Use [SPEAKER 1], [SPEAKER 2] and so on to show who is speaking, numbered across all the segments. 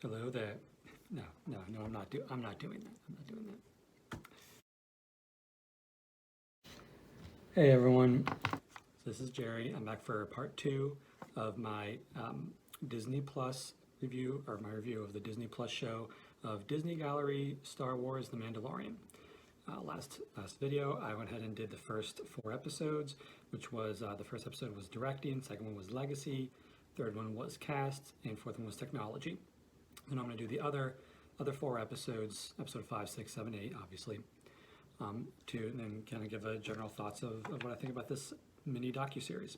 [SPEAKER 1] Hello there. No, I'm not doing that. I'm not doing that. Hey everyone. This is Jerry. I'm back for part 2 of my Disney Plus review, or my review of the Disney Plus show of Disney Gallery Star Wars: The Mandalorian. Last video, I went ahead and did the first 4 episodes, which was the first episode was directing, second one was legacy, third one was cast, and fourth one was technology. And I'm going to do the other 4 episodes, episode 5, 6, 7, 8, obviously, to then kind of give a general thoughts of what I think about this mini docuseries.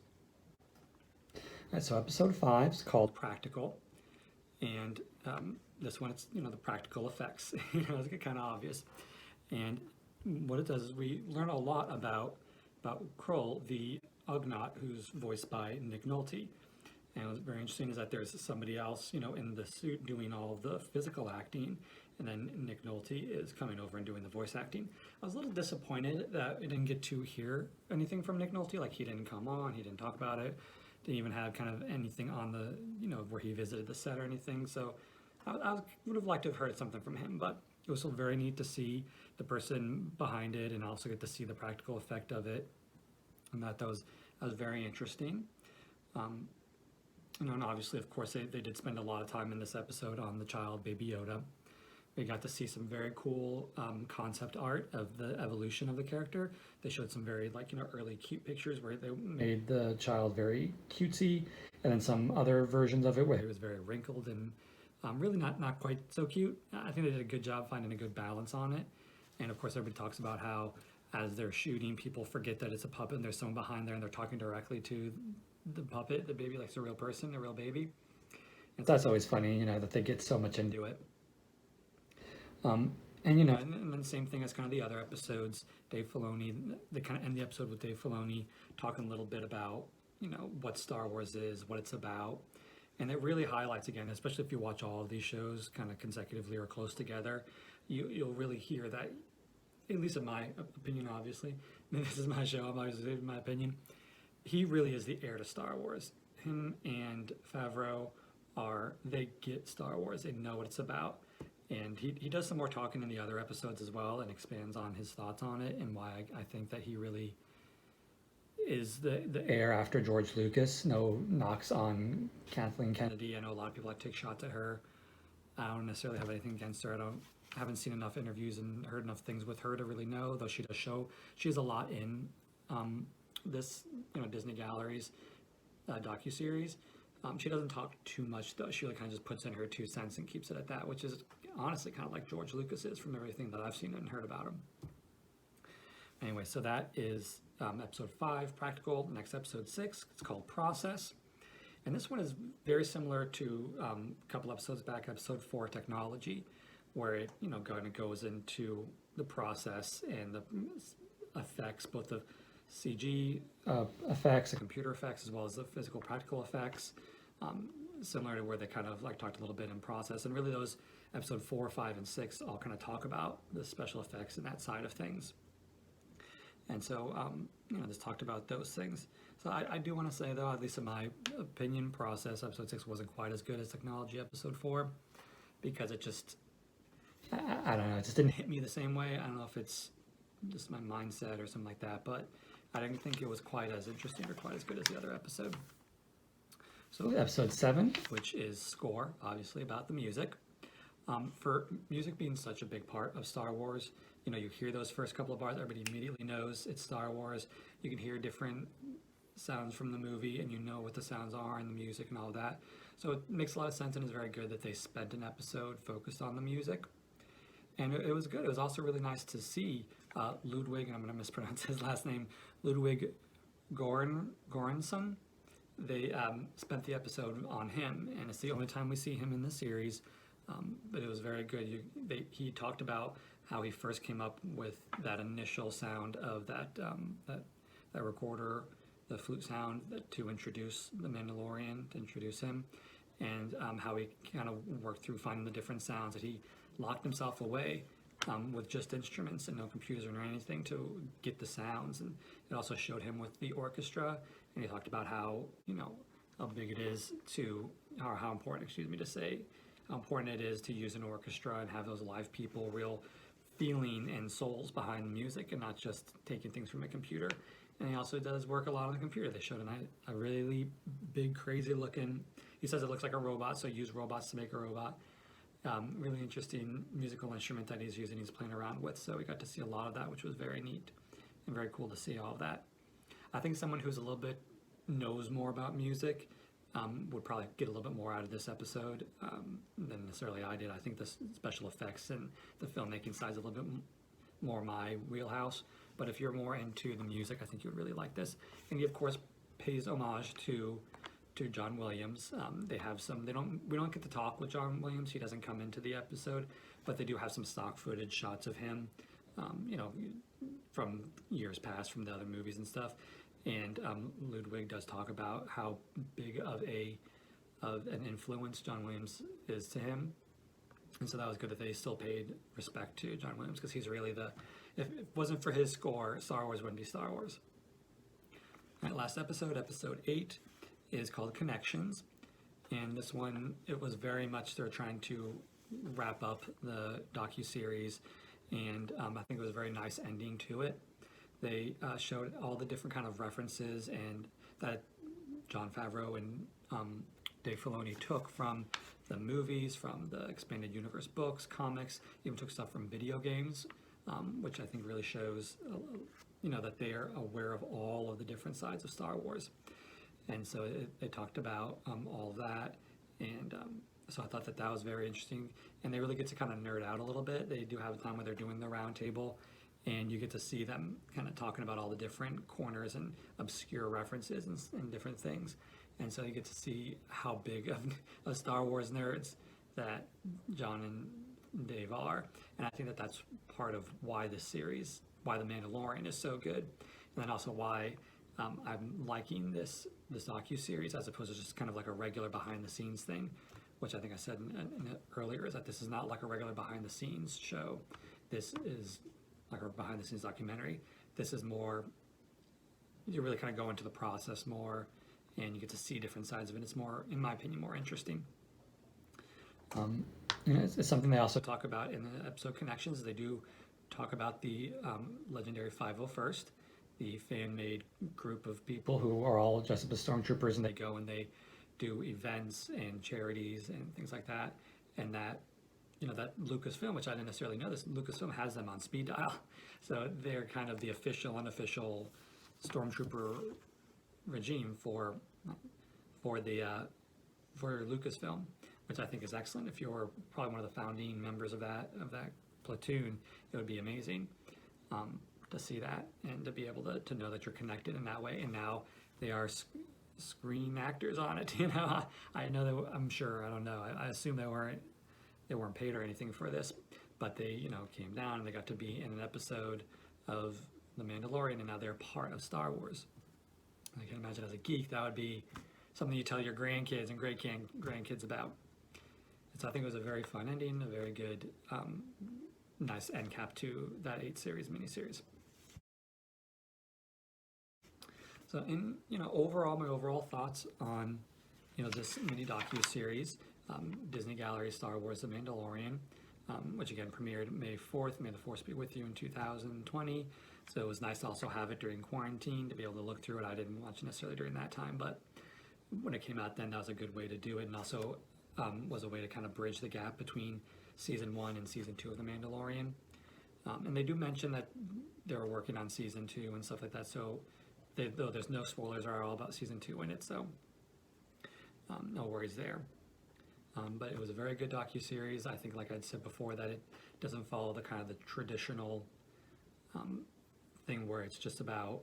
[SPEAKER 1] All right, so episode 5 is called Practical, and this one, it's the practical effects. It's kind of obvious, and what it does is we learn a lot about Kroll, the Ugnaught, who's voiced by Nick Nolte. And what's very interesting is that there's somebody else, in the suit doing all the physical acting, and then Nick Nolte is coming over and doing the voice acting. I was a little disappointed that I didn't get to hear anything from Nick Nolte. Like, he didn't come on, he didn't talk about it, didn't even have kind of anything on the, where he visited the set or anything. So I would have liked to have heard something from him, but it was still very neat to see the person behind it and also get to see the practical effect of it. And that was very interesting. And obviously, of course, they did spend a lot of time in this episode on the child, Baby Yoda. We got to see some very cool concept art of the evolution of the character. They showed some very, early cute pictures where they made the child very cutesy, and then some other versions of it where he was very wrinkled and really not quite so cute. I think they did a good job finding a good balance on it. And of course, everybody talks about how as they're shooting, people forget that it's a puppet and there's someone behind there and they're talking directly to the puppet, the baby, like it's a real person, a real baby. And so that's always funny, that they get so much into it. And then the same thing as kind of the other episodes, Dave Filoni, they kind of end the episode with Dave Filoni talking a little bit about, what Star Wars is, what it's about. And it really highlights, again, especially if you watch all of these shows kind of consecutively or close together, you'll really hear that, at least in my opinion, obviously, this is my show, I'm always giving my opinion, he really is the heir to Star Wars. Him and Favreau they get Star Wars, they know what it's about. And he does some more talking in the other episodes as well and expands on his thoughts on it and why I think that he really is the heir after George Lucas. No knocks on Kathleen Kennedy. I know a lot of people like to take shots at her. I don't necessarily have anything against her. Haven't seen enough interviews and heard enough things with her to really know, though she has a lot in this Disney Galleries docuseries. She doesn't talk too much, though. She kind of just puts in her 2 cents and keeps it at that, which is honestly kind of like George Lucas is from everything that I've seen and heard about him. Anyway, so that is episode 5, Practical. Next, episode 6, it's called Process. And this one is very similar to a couple episodes back, episode 4, Technology, where it kind of goes into the process and the effects, both the CG effects, the computer effects, as well as the physical practical effects, similar to where they kind of talked a little bit in process. And really those episode 4, 5, and 6 all kind of talk about the special effects and that side of things. And so, just talked about those things. So I do want to say, though, at least in my opinion, Process, episode 6 wasn't quite as good as Technology, episode 4, because it just, I don't know, it just didn't hit me the same way. I don't know if it's just my mindset or something like that, but I didn't think it was quite as interesting or quite as good as the other episode. So episode 7, which is Score, obviously about the music. For music being such a big part of Star Wars, you hear those first couple of bars, everybody immediately knows it's Star Wars. You can hear different sounds from the movie and you know what the sounds are and the music and all of that. So it makes a lot of sense and it's very good that they spent an episode focused on the music. And it was good. It was also really nice to see Ludwig, and I'm going to mispronounce his last name, Ludwig Göransson. They spent the episode on him, and it's the only time we see him in the series. But it was very good. He talked about how he first came up with that initial sound of that recorder, the flute sound, to introduce the Mandalorian, to introduce him, and how he kind of worked through finding the different sounds, that he locked himself away with just instruments and no computers or anything to get the sounds. And it also showed him with the orchestra, and he talked about how, how big it is to, or how important, to say, how important it is to use an orchestra and have those live people, real feeling and souls behind the music and not just taking things from a computer. And he also does work a lot on the computer. They showed a really big, crazy looking, he says it looks like a robot, so use robots to make a robot. Really interesting musical instrument that he's using, he's playing around with. So we got to see a lot of that, which was very neat and very cool to see all of that. I think someone who's a little bit knows more about music would probably get a little bit more out of this episode than necessarily I did. I think the special effects and the filmmaking side is a little bit more my wheelhouse. But if you're more into the music, I think you would really like this. And he, of course, pays homage to John Williams. They have some. We don't get to talk with John Williams. He doesn't come into the episode, but they do have some stock footage shots of him, from years past from the other movies and stuff. And Ludwig does talk about how big of an influence John Williams is to him. And so that was good that they still paid respect to John Williams, because he's really if it wasn't for his score, Star Wars wouldn't be Star Wars. All right, last episode 8, is called Connections. And this one, it was very much they're trying to wrap up the docuseries, and I think it was a very nice ending to it. They showed all the different kind of references and that Jon Favreau and Dave Filoni took from the movies, from the expanded universe books, comics, even took stuff from video games, which I think really shows, that they are aware of all of the different sides of Star Wars. And so they talked about all of that, and so I thought that was very interesting. And they really get to kind of nerd out a little bit. They do have a time where they're doing the round table, and you get to see them kind of talking about all the different corners and obscure references and different things. And so you get to see how big of a Star Wars nerds that John and Dave are. And I think that that's part of why this series, why The Mandalorian is so good. And then also why I'm liking this docu-series as opposed to just kind of like a regular behind-the-scenes thing, which I think I said earlier, is that this is not like a regular behind-the-scenes show. This is like a behind-the-scenes documentary. This is more, you really kind of go into the process more, and you get to see different sides of it. It's more, in my opinion, more interesting. It's something they also talk about in the episode Connections. They do talk about the legendary 501st, the fan-made group of people who are all dressed up as stormtroopers, and they go and they do events and charities and things like that. And that, that Lucasfilm, which I didn't necessarily know this, Lucasfilm has them on speed dial. So they're kind of the official, unofficial stormtrooper regime for Lucasfilm, which I think is excellent. If you're probably one of the founding members of that platoon, it would be amazing to see that and to be able to know that you're connected in that way. And now they are screen actors on it. I know that, I'm sure, I don't know. I assume they weren't paid or anything for this, but they came down and they got to be in an episode of The Mandalorian, and now they're part of Star Wars. I can imagine as a geek that would be something you tell your grandkids and grandkids about. And so I think it was a very fun ending, a very good, nice end cap to that 8-series miniseries. So in my overall thoughts on this mini docu-series, Disney Gallery Star Wars The Mandalorian, which again premiered May 4th. May the Force be with you in 2020. So it was nice to also have it during quarantine to be able to look through it. I didn't watch it necessarily during that time, but when it came out then, that was a good way to do it, and also was a way to kind of bridge the gap between season 1 and season 2 of The Mandalorian. And they do mention that they were working on season 2 and stuff like that, so though there's no spoilers are all about season 2 in it, so no worries there. But it was a very good docu-series. I think, like I'd said before, that it doesn't follow the kind of the traditional thing where it's just about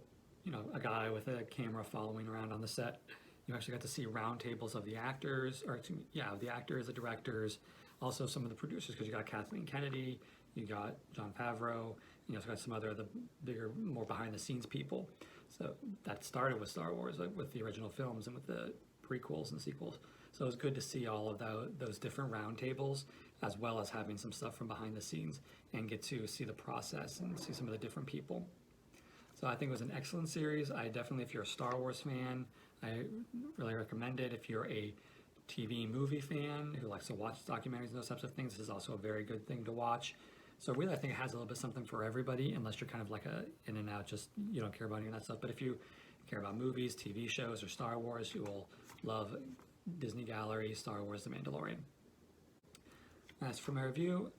[SPEAKER 1] a guy with a camera following around on the set. You actually got to see roundtables of the actors, the actors, the directors, also some of the producers, because you got Kathleen Kennedy, you got Jon Favreau, you also got some other the bigger, more behind-the-scenes people. So that started with Star Wars, with the original films and with the prequels and sequels. So it was good to see all of those different roundtables, as well as having some stuff from behind the scenes and get to see the process and see some of the different people. So I think it was an excellent series. I definitely, if you're a Star Wars fan, I really recommend it. If you're a TV movie fan who likes to watch documentaries and those types of things, this is also a very good thing to watch. So really, I think it has a little bit something for everybody, unless you're kind of like a in and out, just you don't care about any of that stuff. But if you care about movies, TV shows, or Star Wars, you will love Disney Gallery, Star Wars, The Mandalorian. As for my review,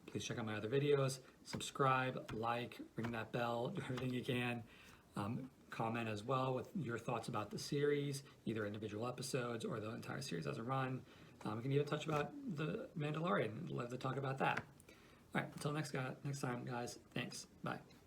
[SPEAKER 1] please check out my other videos, subscribe, like, ring that bell, do everything you can. Comment as well with your thoughts about the series, either individual episodes or the entire series as a run. We can even touch about the Mandalorian. I'd love to talk about that. All right, until next time, guys. Thanks. Bye.